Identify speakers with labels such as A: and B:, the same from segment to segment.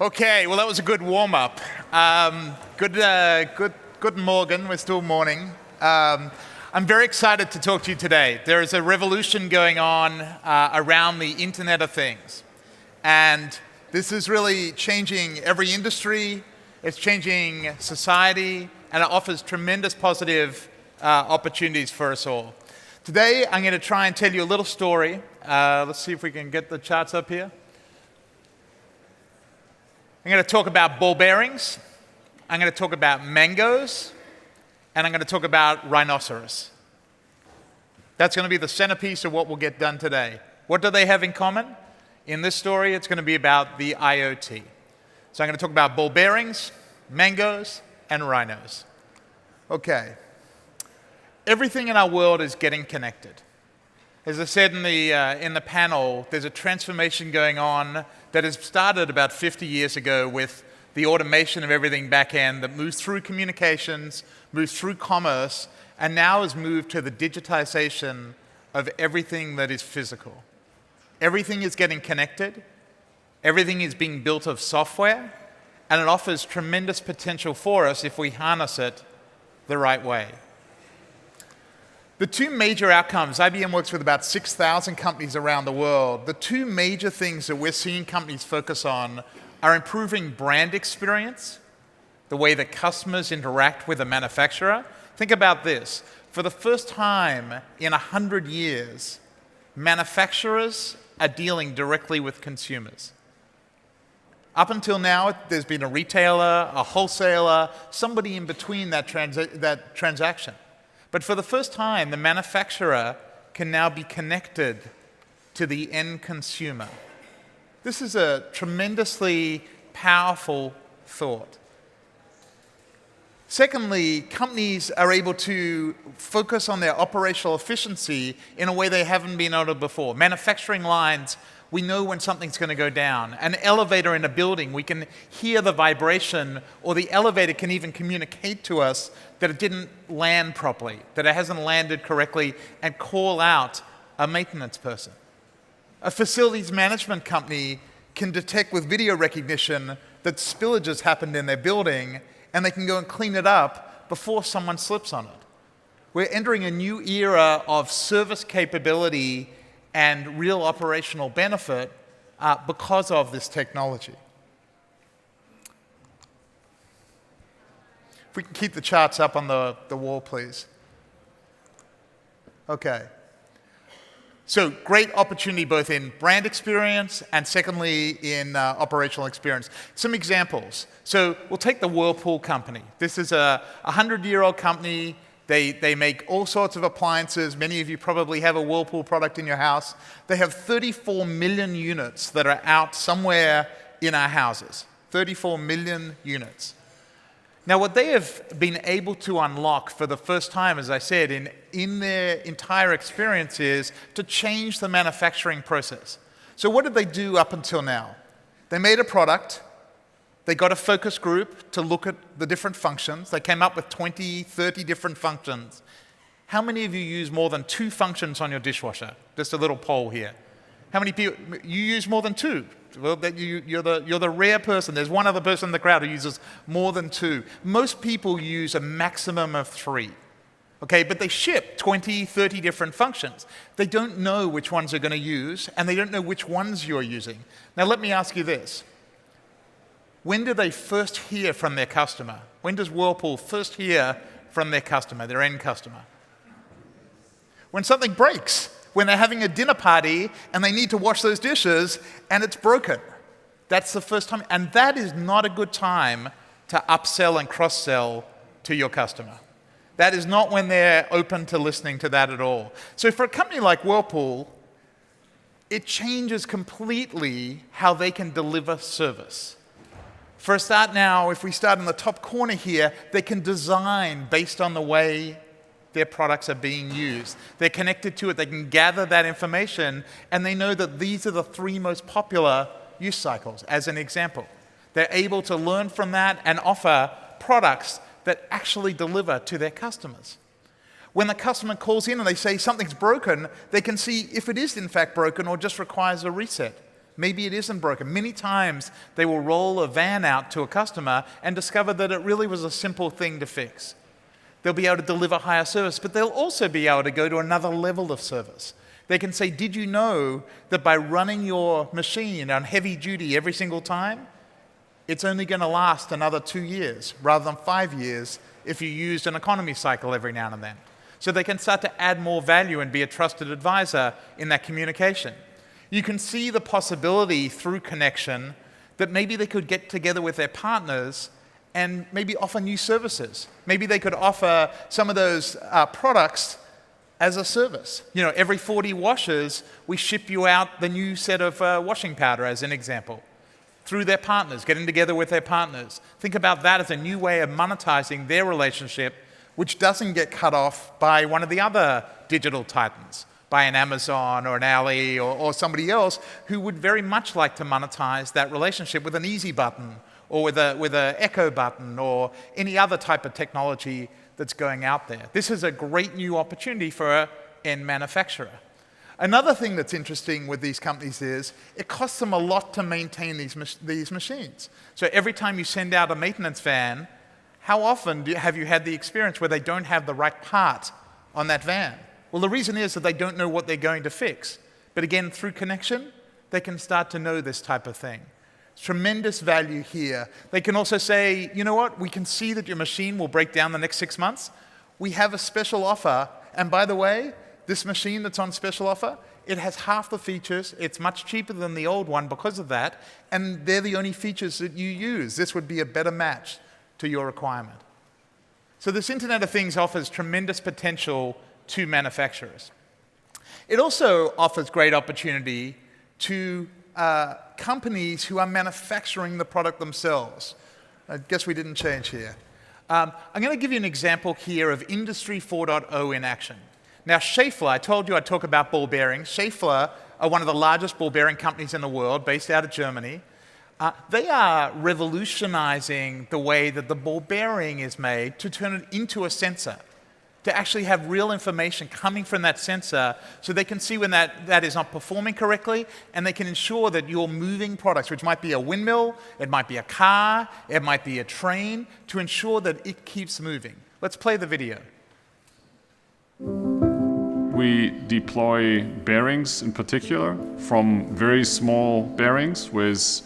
A: Okay, well that was a good warm-up. Good morning, we're still morning. I'm very excited to talk to you today. There is a revolution going on around the Internet of Things. And this is really changing every industry, it's changing society, and it offers tremendous positive opportunities for us all. Today, I'm going to try and tell you a little story. Let's see if we can get the charts up here. I'm going to talk about ball bearings, I'm going to talk about mangoes, and I'm going to talk about rhinoceros. That's going to be the centerpiece of what we'll get done today. What do they have in common? In this story, it's going to be about the IoT. So I'm going to talk about ball bearings, mangoes, and rhinos. Okay. Everything in our world is getting connected. As I said in the panel, there's a transformation going on that has started about 50 years ago with the automation of everything back-end that moves through communications, moves through commerce, and now has moved to the digitization of everything that is physical. Everything is getting connected, everything is being built of software, and it offers tremendous potential for us if we harness it the right way. The two major outcomes, IBM works with about 6,000 companies around the world. The two major things that we're seeing companies focus on are improving brand experience, the way that customers interact with a manufacturer. Think about this. For the first time in 100 years, manufacturers are dealing directly with consumers. Up until now, there's been a retailer, a wholesaler, somebody in between that transaction. But for the first time, the manufacturer can now be connected to the end consumer. This is a tremendously powerful thought. Secondly, companies are able to focus on their operational efficiency in a way they haven't been able to before. Manufacturing lines, we know when something's going to go down. An elevator in a building, we can hear the vibration, or the elevator can even communicate to us that it didn't land properly, that it hasn't landed correctly, and call out a maintenance person. A facilities management company can detect with video recognition that spillages happened in their building, and they can go and clean it up before someone slips on it. We're entering a new era of service capability and real operational benefit because of this technology. If we can keep the charts up on the wall, please. Okay. So great opportunity both in brand experience and secondly in operational experience. Some examples. So we'll take the Whirlpool company. This is a 100-year-old company. They make all sorts of appliances. Many of you probably have a Whirlpool product in your house. They have 34 million units that are out somewhere in our houses. 34 million units. Now, what they have been able to unlock for the first time, as I said, in their entire experience is to change the manufacturing process. So what did they do up until now? They made a product. They got a focus group to look at the different functions. They came up with 20, 30 different functions. How many of you use more than 2 functions on your dishwasher? Just a little poll here. How many people, you use more than 2? Well, you're the rare person. There's one other person in the crowd who uses more than 2. Most people use a maximum of 3. Okay, but they ship 20, 30 different functions. They don't know which ones they're going to use, and they don't know which ones you're using. Now, let me ask you this. When do they first hear from their customer? When does Whirlpool first hear from their customer, their end customer? When something breaks. When they're having a dinner party and they need to wash those dishes and it's broken. That's the first time. And that is not a good time to upsell and cross-sell to your customer. That is not when they're open to listening to that at all. So for a company like Whirlpool, it changes completely how they can deliver service. For a start now, if we start in the top corner here, they can design based on the way their products are being used. They're connected to it, they can gather that information, and they know that these are the 3 most popular use cycles, as an example. They're able to learn from that and offer products that actually deliver to their customers. When the customer calls in and they say something's broken, they can see if it is in fact broken or just requires a reset. Maybe it isn't broken. Many times they will roll a van out to a customer and discover that it really was a simple thing to fix. They'll be able to deliver higher service, but they'll also be able to go to another level of service. They can say, did you know that by running your machine on heavy duty every single time, it's only going to last another 2 years rather than 5 years if you used an economy cycle every now and then. So they can start to add more value and be a trusted advisor in that communication. You can see the possibility through connection that maybe they could get together with their partners and maybe offer new services. Maybe they could offer some of those products as a service. You know, every 40 washes, we ship you out the new set of washing powder, as an example, through their partners, getting together with their partners. Think about that as a new way of monetizing their relationship, which doesn't get cut off by one of the other digital titans, by an Amazon or an Ali or somebody else who would very much like to monetize that relationship with an easy button or with a echo button or any other type of technology that's going out there. This is a great new opportunity for an end manufacturer. Another thing that's interesting with these companies is it costs them a lot to maintain these machines. So every time you send out a maintenance van, how often have you had the experience where they don't have the right part on that van? Well, the reason is that they don't know what they're going to fix. But again, through connection, they can start to know this type of thing. Tremendous value here. They can also say, you know what, we can see that your machine will break down the next 6 months. We have a special offer. And by the way, this machine that's on special offer, it has half the features. It's much cheaper than the old one because of that. And they're the only features that you use. This would be a better match to your requirement. So this Internet of Things offers tremendous potential to manufacturers. It also offers great opportunity to companies who are manufacturing the product themselves. I guess we didn't change here. I'm going to give you an example here of Industry 4.0 in action. Now, Schaeffler, I told you I'd talk about ball bearings. Schaeffler are one of the largest ball bearing companies in the world, based out of Germany. They are revolutionizing the way that the ball bearing is made to turn it into a sensor, to actually have real information coming from that sensor so they can see when that is not performing correctly, and they can ensure that you're moving products, which might be a windmill, it might be a car, it might be a train, to ensure that it keeps moving. Let's play the video.
B: We deploy bearings in particular, from very small bearings with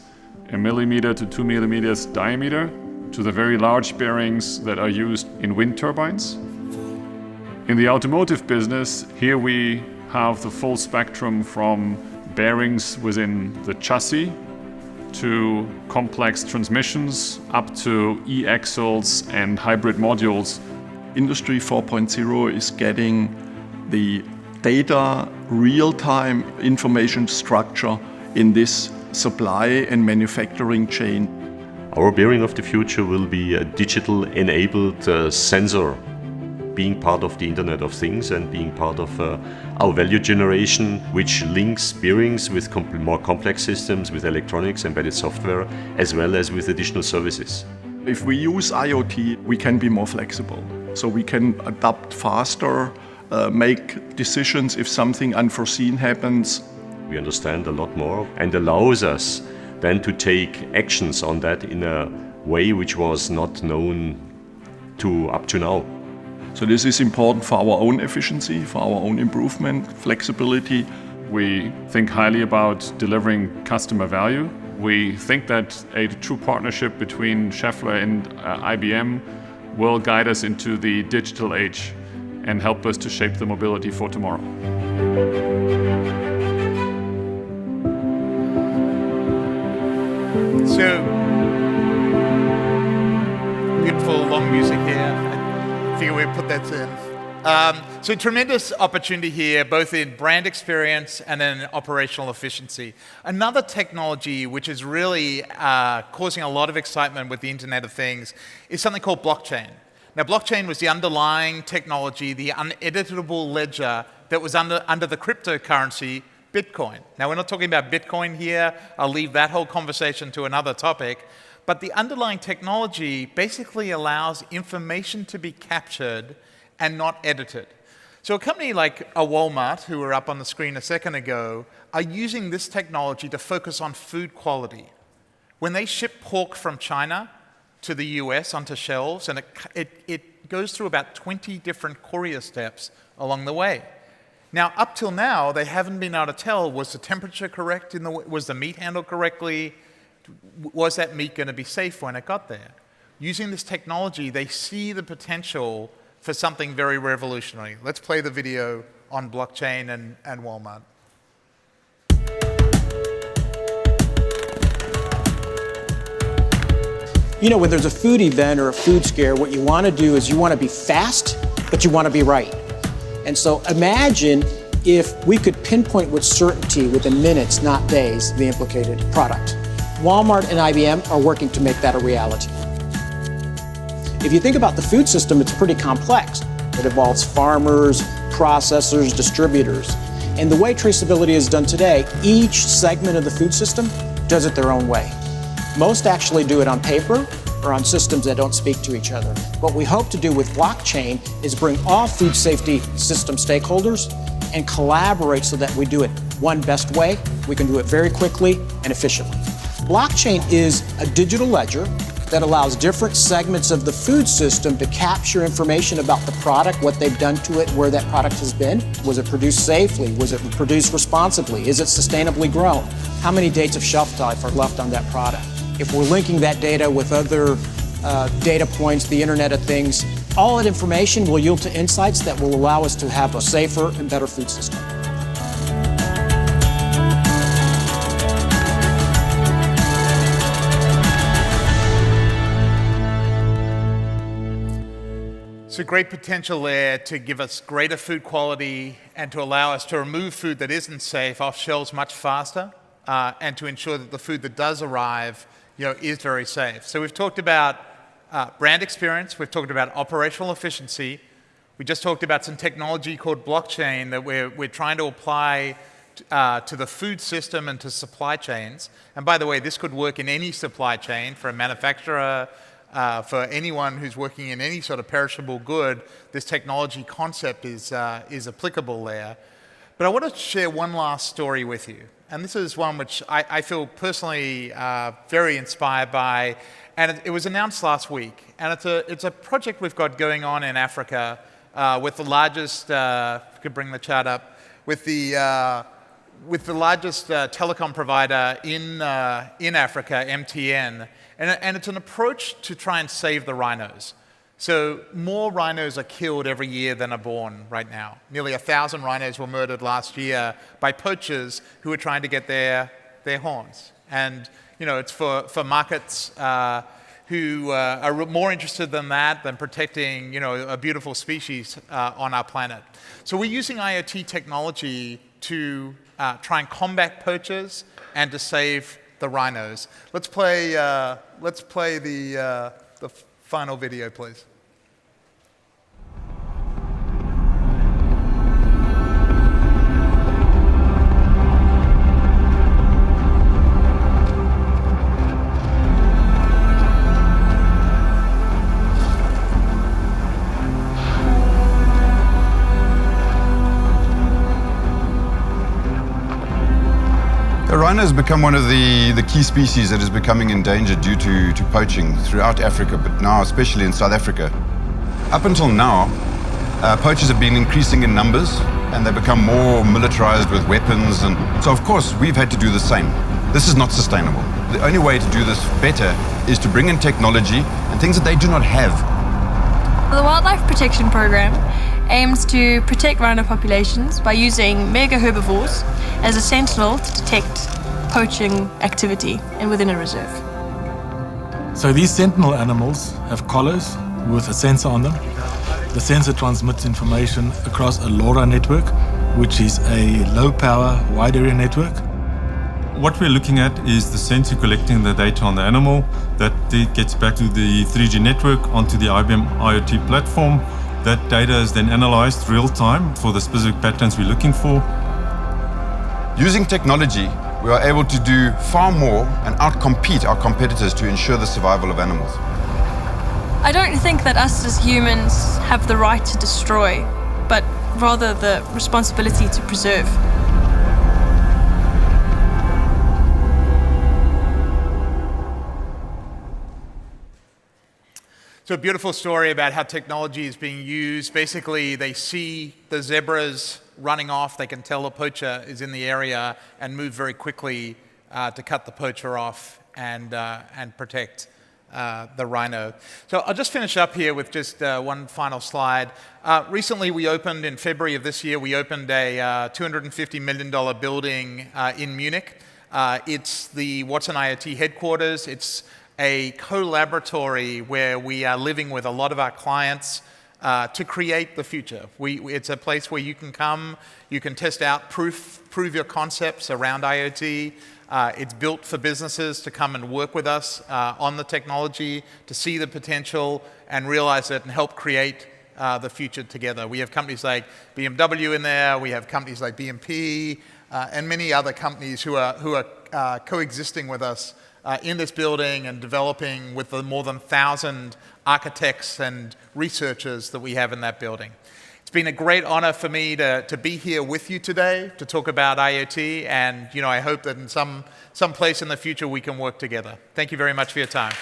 B: 1 millimeter to 2 millimeters diameter to the very large bearings that are used in wind turbines. In the automotive business, here we have the full spectrum from bearings within the chassis to complex transmissions up to e-axles and hybrid modules.
C: Industry 4.0 is getting the data real-time information structure in this supply and manufacturing chain.
D: Our bearing of the future will be a digital enabled sensor, being part of the Internet of Things and being part of our value generation, which links bearings with more complex systems, with electronics, embedded software, as well as with additional services.
C: If we use IoT, we can be more flexible. So we can adapt faster, make decisions if something unforeseen happens.
D: We understand a lot more and allows us then to take actions on that in a way which was not known to up to now.
C: So this is important for our own efficiency, for our own improvement, flexibility.
B: We think highly about delivering customer value. We think that a true partnership between Schaeffler and IBM will guide us into the digital age and help us to shape the mobility for tomorrow.
A: So, beautiful long music here. I figure we'll put that in. So tremendous opportunity here, both in brand experience and in operational efficiency. Another technology which is really causing a lot of excitement with the Internet of Things is something called blockchain. Now, blockchain was the underlying technology, the uneditable ledger that was under the cryptocurrency Bitcoin. Now, we're not talking about Bitcoin here. I'll leave that whole conversation to another topic. But the underlying technology basically allows information to be captured and not edited. So a company like a Walmart, who were up on the screen a second ago, are using this technology to focus on food quality. When they ship pork from China to the US onto shelves, and it goes through about 20 different courier steps along the way. Now, up till now, they haven't been able to tell, was the temperature correct, was the meat handled correctly, was that meat going to be safe when it got there? Using this technology, they see the potential for something very revolutionary. Let's play the video on blockchain and Walmart.
E: You know, when there's a food event or a food scare, what you want to do is you want to be fast, but you want to be right. And so imagine if we could pinpoint with certainty within minutes, not days, the implicated product. Walmart and IBM are working to make that a reality. If you think about the food system, it's pretty complex. It involves farmers, processors, distributors. And the way traceability is done today, each segment of the food system does it their own way. Most actually do it on paper or on systems that don't speak to each other. What we hope to do with blockchain is bring all food safety system stakeholders and collaborate so that we do it one best way. We can do it very quickly and efficiently. Blockchain is a digital ledger that allows different segments of the food system to capture information about the product, what they've done to it, where that product has been. Was it produced safely? Was it produced responsibly? Is it sustainably grown? How many dates of shelf life are left on that product? If we're linking that data with other data points, the Internet of Things, all that information will yield to insights that will allow us to have a safer and better food system.
A: So great potential there to give us greater food quality and to allow us to remove food that isn't safe off shelves much faster and to ensure that the food that does arrive is very safe. So we've talked about brand experience, we've talked about operational efficiency, we just talked about some technology called blockchain that we're trying to apply to the food system and to supply chains. And by the way, this could work in any supply chain for a manufacturer, for anyone who's working in any sort of perishable good. This technology concept is applicable there. But I want to share one last story with you. And this is one which I feel personally very inspired by. And it was announced last week. And it's a project we've got going on in Africa with the largest, if you could bring the chart up, with the largest telecom provider in Africa, MTN. And it's an approach to try and save the rhinos. So more rhinos are killed every year than are born right now. Nearly 1,000 rhinos were murdered last year by poachers who were trying to get their horns. And it's for markets who are more interested than that, than protecting a beautiful species on our planet. So we're using IoT technology to try and combat poachers and to save the rhinos. Let's play the final video, please.
F: The rhino has become one of the key species that is becoming endangered due to poaching throughout Africa, but now especially in South Africa. Up until now, poachers have been increasing in numbers and they become more militarized with weapons, and so of course we've had to do the same. This is not sustainable. The only way to do this better is to bring in technology and things that they do not have.
G: The Wildlife Protection Program aims to protect rhino populations by using mega herbivores as a sentinel to detect poaching activity within a reserve.
H: So these sentinel animals have collars with a sensor on them. The sensor transmits information across a LoRa network, which is a low-power, wide-area network.
I: What we're looking at is the sensor collecting the data on the animal. That gets back to the 3G network onto the IBM IoT platform. That data is then analyzed real time for the specific patterns we're looking for.
F: Using technology, we are able to do far more and outcompete our competitors to ensure the survival of animals.
G: I don't think that us as humans have the right to destroy, but rather the responsibility to preserve.
A: So a beautiful story about how technology is being used. Basically, they see the zebras running off. They can tell a poacher is in the area and move very quickly to cut the poacher off and protect the rhino. So I'll just finish up here with just one final slide. Recently, we opened, in February of this year, we opened a $250 million building in Munich. It's the Watson IoT headquarters. It's a co-laboratory where we are living with a lot of our clients to create the future. It's a place where you can come, you can test out, prove your concepts around IoT. It's built for businesses to come and work with us on the technology, to see the potential and realize it and help create the future together. We have companies like BMW in there, we have companies like BMP, and many other companies who are coexisting with us in this building and developing with the more than 1,000 architects and researchers that we have in that building. It's been a great honor for me to be here with you today to talk about IoT, and I hope that in some place in the future we can work together. Thank you very much for your time.